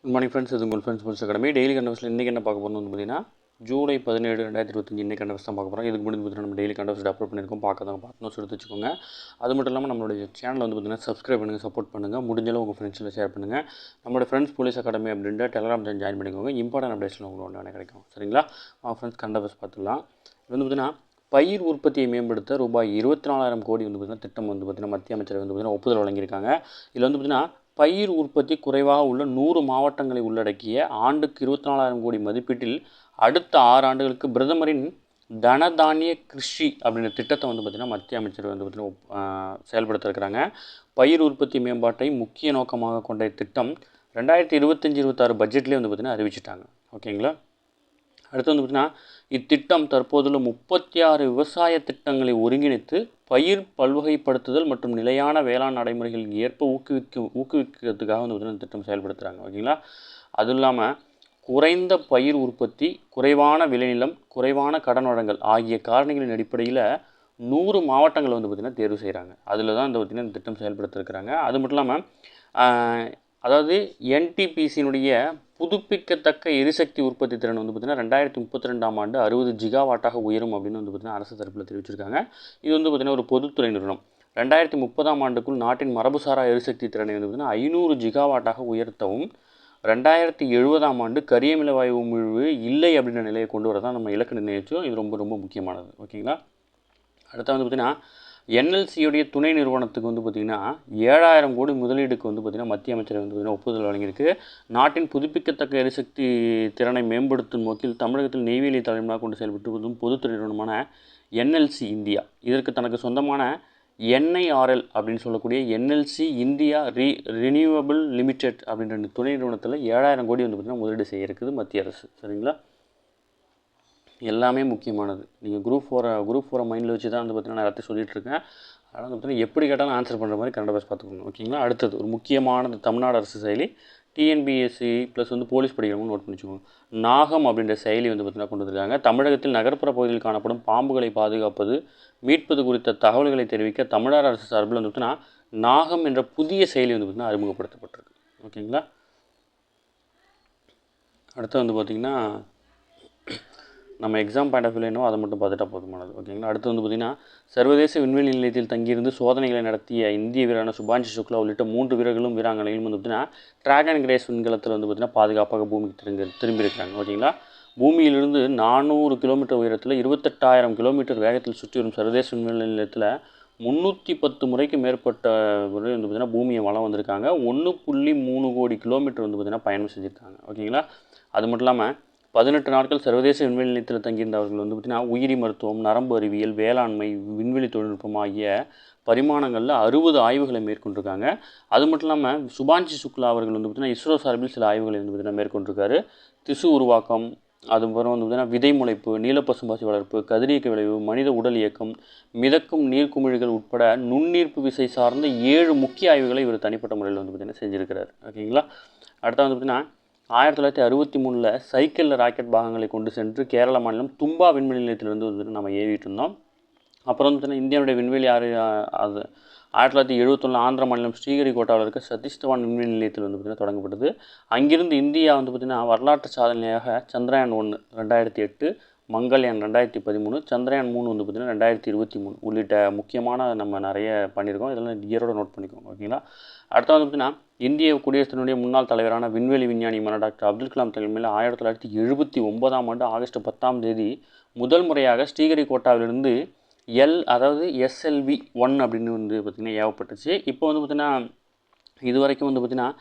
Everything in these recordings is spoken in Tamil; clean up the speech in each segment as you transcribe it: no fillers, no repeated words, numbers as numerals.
குட் மார்னிங் ஃப்ரெண்ட்ஸ், இது உங்கள் ஃப்ரெண்ட்ஸ் புல்ஸ் அகாடமி. டெய்லி கண்டவர்ஸில் இன்றைக்கி என்ன பார்க்க போகிறோம்னு பார்த்தீங்கன்னா ஜூலை 17, 2025 இன்றைக்கி கண்டவர்ஸ் தான் பார்க்க போகிறோம். இதுக்கு முன்னாடி பார்த்தீங்கன்னா நம்ம டெய்லி கண்டவர்ஸ் அப்லோட் பண்ணியிருக்கோம். பார்த்து நோட்ஸ் எடுத்து வச்சுக்கோங்க. அது மட்டும் இல்லாமல் நம்மளுடைய சேனல் வந்து பார்த்தீங்கன்னா சப்ஸ்கிரைப் பண்ணுங்கள், சப்போர்ட் பண்ணுங்கள். முடிஞ்சளவு உங்கள் ஃப்ரெண்ட்ஸில் ஷேர் பண்ணுங்கள். நம்மளோட ஃப்ரெண்ட்ஸ் போலீஸ் அகாடமி அப்படின்ற டெலகிராம் சேனல் ஜாயின் பண்ணிக்கோங்க. இம்பார்ட்டன்ட் அப்டேட்ஸில் உங்களுக்கு ஒன்று கிடைக்கும். சரிங்களா? ஃப்ரெண்ட்ஸ் கண்டவர்ஸ் பார்த்துக்கலாம். இது வந்து பார்த்தீங்கன்னா பயிர் உற்பத்தியை மேம்படுத்த ரூபாய் 24,000 கோடி வந்து பார்த்திங்கன்னா திட்டம் வந்து பார்த்திங்கன்னா மத்திய அமைச்சர் வந்து பார்த்திங்கன்னா ஒப்புதல் வழங்கியிருக்காங்க. இதில் வந்து பார்த்திங்கன்னா பயிர் உற்பத்தி குறைவாக உள்ள 100 மாவட்டங்களை உள்ளடக்கிய ஆண்டுக்கு 24,000 கோடி மதிப்பீட்டில் அடுத்த 6 ஆண்டுகளுக்கு பிரதமரின் தனதானிய கிருஷி அப்படின்ற திட்டத்தை வந்து பார்த்திங்கன்னா மத்திய அமைச்சர் வந்து பார்த்திங்கன்னா செயல்படுத்த இருக்கிறாங்க. பயிர் உற்பத்தி மேம்பாட்டை முக்கிய நோக்கமாக கொண்ட திட்டம் 2025-26 பட்ஜெட்லேயே வந்து பார்த்திங்கன்னா அறிவிச்சிட்டாங்க. ஓகேங்களா? அடுத்து வந்து பார்த்திங்கன்னா இத்திட்டம் தற்போதுள்ள 36 விவசாய திட்டங்களை ஒருங்கிணைத்து பயிர் பல்வகைப்படுத்துதல் மற்றும் நிலையான வேளாண் நடைமுறைகளுக்கு ஏற்ப ஊக்குவிக்கிறதுக்காக வந்து பார்த்திங்கன்னா திட்டம் செயல்படுத்துகிறாங்க. ஓகேங்களா? அதுவும் இல்லாமல் குறைந்த பயிர் உற்பத்தி, குறைவான விளைநிலம், குறைவான கடன் வழங்கல் ஆகிய காரணிகளின் அடிப்படையில் 100 மாவட்டங்கள் வந்து பார்த்திங்கன்னா தேர்வு செய்கிறாங்க. அதில் தான் இந்த பார்த்திங்கன்னா இந்த திட்டம் செயல்படுத்திருக்கிறாங்க. அது மட்டும் இல்லாமல் அதாவது NTPCயினுடைய புதுப்பிக்கத்தக்க எரிசக்தி உற்பத்தி திறன் வந்து பார்த்திங்கன்னா 2032ஆம் ஆண்டு 60 ஜிகாவாட்டாக உயரும் அப்படின்னு வந்து பார்த்திங்கன்னா அரசு தரப்பில் தெரிவிச்சிருக்காங்க. இது வந்து பார்த்திங்கன்னா ஒரு பொதுத்துறை நிறுவனம் 2030ஆம் ஆண்டுக்குள் நாட்டின் மரபுசாரா எரிசக்தி திறனை வந்து பார்த்திங்கன்னா 500 ஜிகாவாட்டாக உயர்த்தவும் 2070ஆம் ஆண்டு கரியமில வாயு உமிழ்வு இல்லை அப்படின்ற நிலையை கொண்டு வர தான் நம்ம இலக்கு நிர்ணயிச்சோம். இது ரொம்ப ரொம்ப முக்கியமானது. ஓகேங்களா? அடுத்து வந்து பார்த்திங்கன்னா NLCயுடைய துணை நிறுவனத்துக்கு வந்து பார்த்திங்கன்னா 7,000 கோடி முதலீடுக்கு வந்து பார்த்திங்கன்னா மத்திய அமைச்சர் வந்து பார்த்திங்கன்னா ஒப்புதல் வழங்கியிருக்கு. நாட்டின் புதுப்பிக்கத்தக்க எரிசக்தி திறனை மேம்படுத்தும் நோக்கில் தமிழகத்தில் நெய்வேலி தலைமையாக கொண்டு செயல்பட்டு வரும் பொதுத்துறை நிறுவனமான NLC இந்தியா இதற்கு தனக்கு சொந்தமான NIRL அப்படின்னு சொல்லக்கூடிய NLC இந்தியா ரினியூவபிள் லிமிடெட் அப்படின்ற துணை நிறுவனத்தில் 7,000 கோடி வந்து பார்த்திங்கன்னா முதலீடு செய்ய இருக்குது மத்திய அரசு. சரிங்களா? எல்லாமே முக்கியமானது. நீங்கள் குரூப் ஃபோரை மைண்டில் வச்சு தான் வந்து பார்த்திங்கன்னா நான் எல்லாத்தையும் சொல்லிகிட்ருக்கேன். அதனால் வந்து பார்த்திங்கன்னா எப்படி கேட்டாலும் ஆன்சர் பண்ணுற மாதிரி கன்னட பேச பார்த்துக்கணும். ஓகேங்களா? அடுத்தது ஒரு முக்கியமானது தமிழ்நாடு அரசு செயலி TNPSC ப்ளஸ் வந்து போலீஸ் படிக்கிறவங்க நோட் பண்ணிச்சுக்கோங்க. நாகம் அப்படின்ற செயலி வந்து பார்த்திங்கன்னா கொண்டு வந்திருக்காங்க. தமிழகத்தில் நகர்ப்புற பகுதியில் காணப்படும் பாம்புகளை பாதுகாப்பது, மீட்பது குறித்த தகவல்களை தெரிவிக்க தமிழ்நாடு அரசு சார்பில் வந்து பார்த்திங்கன்னா நாகம் என்ற புதிய செயலி வந்து பார்த்திங்கன்னா அறிமுகப்படுத்தப்பட்டிருக்கு. ஓகேங்களா? அடுத்து வந்து பார்த்திங்கன்னா நம்ம எக்ஸாம் பாயிண்ட் ஆஃப் வியூவில் என்னவோ அதை மட்டும் பார்த்துட்டா போதுமானது. ஓகேங்களா? அடுத்து வந்து பார்த்திங்கன்னா சர்வதேச விண்வெளி நிலையத்தில் தங்கியிருந்து சோதனைகளை நடத்திய இந்திய வீரான சுபான்ஷி சுக்லா உள்ளிட்ட 3 வீரர்களும் வீராங்கனைகளும் வந்து பார்த்திங்கன்னா டிராகன் கிரேஸ் விண்கலத்தில் வந்து பார்த்திங்கன்னா பாதுகாப்பாக பூமிக்கு திரும்பியிருக்கிறாங்க. ஓகேங்களா? பூமியிலிருந்து 400 கிலோமீட்டர் உயரத்தில் 28,000 கிலோமீட்டர் வேகத்தில் சுற்றி வரும் சர்வதேச விண்வெளி நிலையத்தில் 310 முறைக்கு மேற்பட்ட முறை வந்து பார்த்திங்கன்னா பூமியை வளம் வந்திருக்காங்க. 1.3 கோடி கிலோமீட்டர் வந்து பார்த்திங்கன்னா பயணம் செஞ்சுருக்காங்க. ஓகேங்களா? அது மட்டும் இல்லாமல் 18 நாட்கள் சர்வதேச விண்வெளி நிலையத்தில் தங்கியிருந்தவர்கள் வந்து பார்த்திங்கன்னா உயிரி மருத்துவம், நரம்பு அறிவியல், வேளாண்மை, விண்வெளி தொழில்நுட்பம் ஆகிய பரிமாணங்களில் 60 ஆய்வுகளை மேற்கொண்டிருக்காங்க. அது மட்டும் இல்லாமல் சுபான்ஷி சுக்லா அவர்கள் வந்து பார்த்திங்கன்னா இஸ்ரோ சார்பில் சில ஆய்வுகளை வந்து பார்த்திங்கன்னா மேற்கொண்டிருக்காரு. திசு உருவாக்கம், அதுக்கப்புறம் வந்து பார்த்திங்கன்னா விதை முளைப்பு, நீலப்பசும்பாசி வளர்ப்பு, கதிரியக்க விளைவு, மனித உடல் இயக்கம், மிதக்கும் நீர்க்குமிழிகள் உட்பட நுண்ணீர்ப்பு விசை சார்ந்த 7 முக்கிய ஆய்வுகளை இவர் தனிப்பட்ட முறையில் வந்து பார்த்திங்கன்னா செஞ்சுருக்கிறார். ஓகேங்களா? அடுத்த வந்து பார்த்திங்கன்னா 1963 சைக்கிளில் ராக்கெட் பாகங்களை கொண்டு சென்று கேரள மாநிலம் தும்பா விண்வெளி நிலையத்திலிருந்து வந்து நம்ம ஏவிட்டு இருந்தோம். அப்புறம் வந்து பார்த்திங்கன்னா இந்தியாவுடைய விண்வெளி அது 1971 ஆந்திர மாநிலம் ஸ்ரீஹரிகோட்டாவில் இருக்க சதீஷ் தவான் விண்வெளி நிலையத்தில் வந்து பார்த்திங்கன்னா தொடங்கப்பட்டது. அங்கிருந்து இந்தியா வந்து பார்த்திங்கன்னா வரலாற்று சாதனையாக சந்திரயான் 1 2008, மங்கள்யான் 2013, சந்திரயான் 3 வந்து பார்த்திங்கன்னா 2023 உள்ளிட்ட முக்கியமான நம்ம நிறைய பண்ணியிருக்கோம். இதெல்லாம் இயரோட நோட் பண்ணிக்கோங்க. ஓகேங்களா? அடுத்த வந்து பார்த்திங்கன்னா இந்திய குடியரசினுடைய முன்னாள் தலைவரான விண்வெளி விஞ்ஞானியான டாக்டர் அப்துல் கலாம் தலைமையில் 1979ஆம் ஆண்டு ஆகஸ்ட் 10ஆம் தேதி முதல் முறையாக ஸ்ரீஹரிகோட்டாவிலிருந்து SLV-1 அப்படின்னு வந்து பார்த்திங்கன்னா ஏவப்பட்டுச்சு. இப்போ வந்து பார்த்திங்கன்னா இது வரைக்கும் வந்து பார்த்திங்கன்னா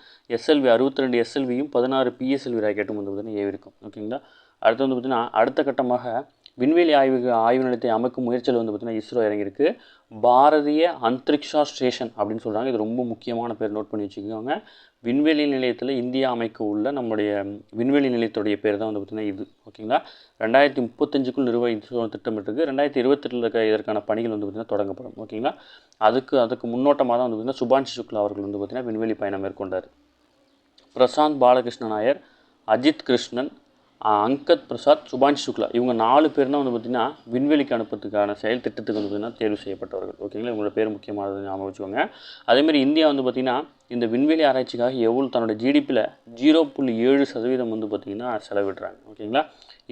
SLV 62 SLVயும் 16 PSLV ராக்கெட்டும் வந்து பார்த்திங்கன்னா ஏவிருக்கும். ஓகேங்களா? அடுத்து வந்து பார்த்திங்கன்னா அடுத்த கட்டமாக விண்வெளி ஆய்வு நிலையத்தை அமைக்கும் முயற்சியில் வந்து பார்த்திங்கன்னா இஸ்ரோ இறங்கியிருக்கு. பாரதிய அந்தரிக்ஷா ஸ்டேஷன் அப்படின்னு சொல்கிறாங்க. இது ரொம்ப முக்கியமான பேர், நோட் பண்ணி வச்சுக்கோங்க. விண்வெளி நிலையத்தில் இந்தியா அமைக்க உள்ள நம்முடைய விண்வெளி நிலையத்துடைய பேர் தான் வந்து பார்த்திங்கன்னா இது. ஓகேங்களா? 2035க்குள் நிறுவ இஸ்ரோ திட்டமிட்டிருக்கு. 2028 இருக்க இதற்கான பணிகள் வந்து பார்த்திங்கன்னா தொடங்கப்படும். ஓகேங்களா? அதுக்கு முன்னோட்டமாக தான் வந்து பார்த்திங்கன்னா சுபான்ஷி சுக்லா அவர்கள் வந்து பார்த்திங்கன்னா விண்வெளி பயணம் மேற்கொண்டார். பிரசாந்த் பாலகிருஷ்ண நாயர், அஜித் கிருஷ்ணன், அங்கத் பிரசாத், சுபான்ஷு சுக்லா இவங்க 4 பேர் தான் வந்து பார்த்திங்கன்னா விண்வெளிக்கு அனுப்புறதுக்கான செயல் திட்டத்துக்கு வந்து பார்த்திங்கன்னா தேர்வு செய்யப்பட்டவர்கள். ஓகேங்களா, இவங்களோட பேர் முக்கியமானது ஞாபகம் வச்சுக்கோங்க. அதேமாதிரி இந்தியா வந்து பார்த்திங்கன்னா இந்த விண்வெளி ஆராய்ச்சிக்காக எவ்வளோ தன்னோட ஜிடிபியில் 0.7% வந்து பார்த்திங்கன்னா செலவிடுறாங்க. ஓகேங்களா,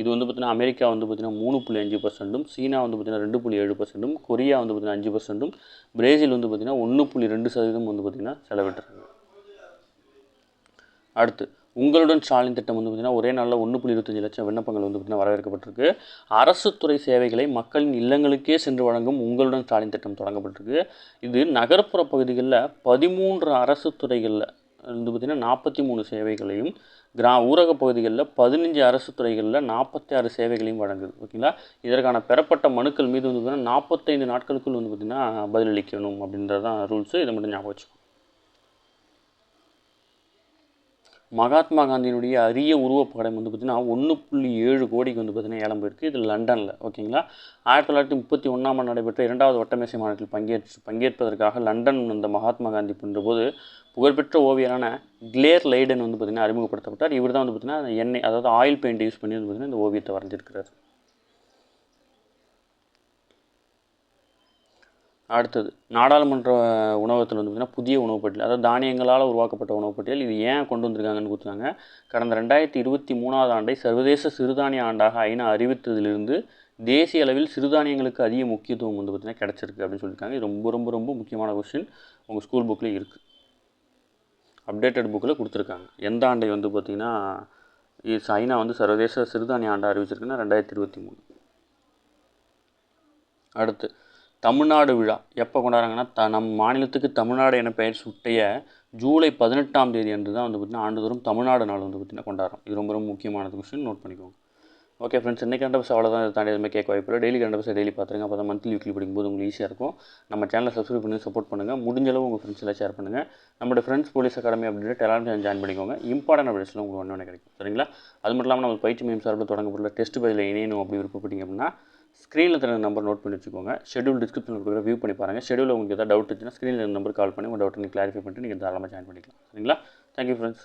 இது வந்து பார்த்திங்கன்னா அமெரிக்கா வந்து பார்த்திங்கன்னா 3.5%, சீனா வந்து பார்த்திங்கன்னா 2.7%, கொரியா வந்து பார்த்திங்கன்னா 5%, பிரேசில் வந்து பார்த்திங்கன்னா 1.2% வந்து பார்த்திங்கன்னா செலவிடுறாங்க. அடுத்து உங்களுடன் ஸ்டாலின் திட்டம் வந்து பார்த்திங்கன்னா ஒரே நாளில் 1.25 லட்சம் விண்ணப்பங்கள் வந்து பார்த்திங்கன்னா வரவேற்கப்பட்டிருக்கு. அரசு துறை சேவைகளை மக்களின் இல்லங்களுக்கே சென்று வழங்கும் உங்களுடன் ஸ்டாலின் திட்டம் தொடங்கப்பட்டிருக்கு. இது நகர்ப்புற பகுதிகளில் 13 அரசு துறைகளில் வந்து பார்த்திங்கன்னா 43 சேவைகளையும், ஊரக பகுதிகளில் 15 அரசு துறைகளில் 46 சேவைகளையும் வழங்குது. ஓகேங்களா, இதற்கான பெறப்பட்ட மனுக்கள் மீது வந்து பார்த்திங்கன்னா 45 நாட்களுக்குள் வந்து பார்த்திங்கன்னா பதிலளிக்கணும் அப்படின்றது தான் ரூல்ஸு. இதை மட்டும் ஞாபகம் வச்சுக்கணும். மகாத்மா காந்தியினுடைய அரிய உருவப்படம் வந்து பார்த்திங்கன்னா 1.7 கோடிக்கு வந்து பார்த்திங்கன்னா ஏலம் போயிருக்கு. இது லண்டனில். ஓகேங்களா, 1931 நடைபெற்ற 2வது வட்டமேசை மாநாட்டில் பங்கேற்பதற்காக லண்டன் அந்த மகாத்மா காந்தி பண்ணுறபோது புகழ்பெற்ற ஓவியரான கிளேர் லைடன் வந்து பார்த்திங்கன்னா அறிமுகப்படுத்தப்பட்டார். இவர் தான் வந்து பார்த்திங்கன்னா எண்ணெய், அதாவது ஆயில் பெயிண்ட் யூஸ் பண்ணி வந்து பார்த்திங்கன்னா இந்த ஓவியத்தை வரைஞ்சிருக்கிறார். அடுத்தது நாடாளுமன்ற உணவகத்தில் வந்து பார்த்திங்கன்னா புதிய உணவு பட்டியல், அதாவது தானியங்களால் உருவாக்கப்பட்ட உணவு பட்டியல். இது ஏன் கொண்டு வந்திருக்காங்கன்னு கொடுத்தாங்க. கடந்த 2023 ஆண்டை சர்வதேச சிறுதானிய ஆண்டாக ஐநா அறிவித்ததிலிருந்து தேசிய அளவில் சிறுதானியங்களுக்கு அதிக முக்கியத்துவம் வந்து பார்த்திங்கன்னா கிடச்சிருக்கு அப்படின்னு சொல்லியிருக்காங்க. இது ரொம்ப ரொம்ப ரொம்ப முக்கியமான கொஸ்டின். உங்கள் ஸ்கூல் புக்கில் இருக்குது, அப்டேட்டட் புக்கில் கொடுத்துருக்காங்க. எந்த ஆண்டை வந்து பார்த்திங்கன்னா ஐநா வந்து சர்வதேச சிறுதானிய ஆண்டை அறிவிச்சிருக்குன்னா 2023. அடுத்து தமிழ்நாடு விழா எப்போ கொண்டாடுறாங்கன்னா நம் மாநிலத்துக்கு தமிழ்நாடு என பெயர் சுட்டிய ஜூலை 18ஆம் தேதி அன்று தான் வந்து பார்த்திங்கன்னா ஆண்டுதோறும் தமிழ்நாடு நாள் வந்து பார்த்திங்கன்னா கொண்டாடுறோம். இது ரொம்ப ரொம்ப முக்கியமானது கொஸ்டின், நோட் பண்ணிக்கோங்க. ஓகே ஃப்ரெண்ட்ஸ், இன்றைக்கி கண்டபஸ் அவ்வளோதான். இதை தாண்டி எதுவுமே கேட்க வாய்ப்பு இல்லை. டெய்லி கண்டபஸ் டெய்லி பார்த்துருங்க. அப்போ தான் மந்த்லி வீக்லி படிக்கும்போது உங்களுக்கு ஈஸியாக இருக்கும். நம்ம சேனலை சப்ஸ்கிரைப் பண்ணி சப்போர்ட் பண்ணுங்கள். முடிஞ்சளவு உங்கள் ஃப்ரெண்ட்ஸ் எல்லாம் ஷேர் பண்ணுங்கள். நம்மளோட ஃப்ரெண்ட்ஸ் போலீஸ் அகாடமி அப்படின்ற டெலிகிராம் ஜாயின் பண்ணிக்கோங்க. இம்பார்ட்டன்ட் அப்டேட்ஸ்லாம் உங்களுக்கு ஒன்று கிடைக்கும். சரிங்களா, அது மட்டும் இல்லாமல் நம்ம பயிற்சி மையம் சார்பில் தொடங்கப்பட்டுள்ள டெஸ்ட் பேஜில் இணையணும் அப்படி விருப்பப்பட்டீங்க அப்படின்னா ஸ்க்ரீனில் தர நம்பர் நோட் பண்ணி வச்சுக்கோங்க. ஷெடியூல் டிஸ்கிரிப்ஷனில் கொடுக்குற வியூ பண்ணி பாருங்கள். ஷெடியூலில் உங்களுக்கு ஏதாவது டவுட் இருந்துச்சுன்னா ஸ்க்ரீனில் நம்பர் கால் பண்ணி உங்கள் டவுட்டை நீங்கள் கிளாரிஃபை பண்ணிட்டு நீங்கள் தாராளமாக ஜாயின் பண்ணிக்கலாம். சரிங்களா, தேங்க்யூ ஃப்ரெண்ட்ஸ்.